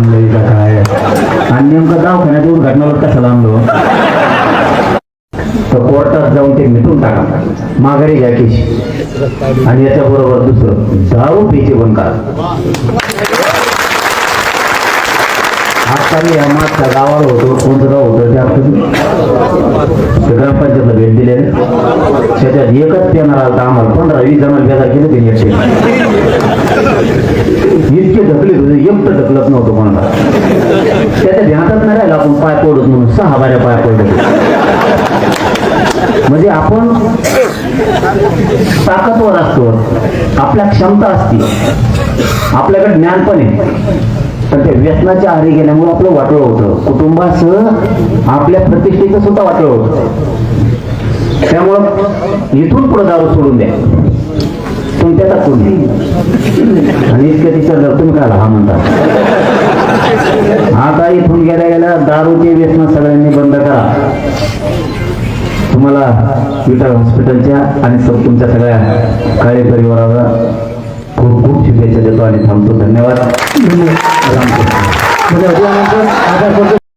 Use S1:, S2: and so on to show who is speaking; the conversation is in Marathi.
S1: काय आणि नेमकं दवाखान्यात येऊन घटनावर कसा लांबलो तर कोर्टात जाऊन ते मिटून टाका माघारी घ्या केशी आणि याच्याबरोबर दुसरं दारू पिचे बंद करा. आता मी या मागच्या गावाला होतो कोणतं गाव होतं ते आपण ग्रामपंचायतला भेट दिले त्याच्यात एकच पेनार आला आम्हाला 15-20 जणांना बेजार केलं त्यांनी इतके ढकले होते एकटं ढकलत नव्हतं कोणाला त्याच्या ध्यानातच नाही राहिला आपण पाय पडत म्हणून 6 बाऱ्या पाय पडले. म्हणजे आपण ताकदवर असतो आपल्या क्षमता असते आपल्याकडे ज्ञान पण आहे पण त्या व्यसनाच्या आहारी गेल्यामुळे आपलं वाटोळं होतं कुटुंबासह आपल्या प्रतिष्ठेचं सुद्धा वाटोळं होतं. त्यामुळं इथून पुढे दारू सोडून द्या तुमच्यात कोणी आणि इतकं तिचं तुम्ही काय हा म्हणता आता इथून गेल्या गेल्या दारूचे व्यसन सगळ्यांनी बंद करा. तुम्हाला विठ्ठल हॉस्पिटलच्या आणि तुमच्या सगळ्या कार्य परिवाराला खूप खूप शुभेच्छा देतो आणि थांबतो. धन्यवाद.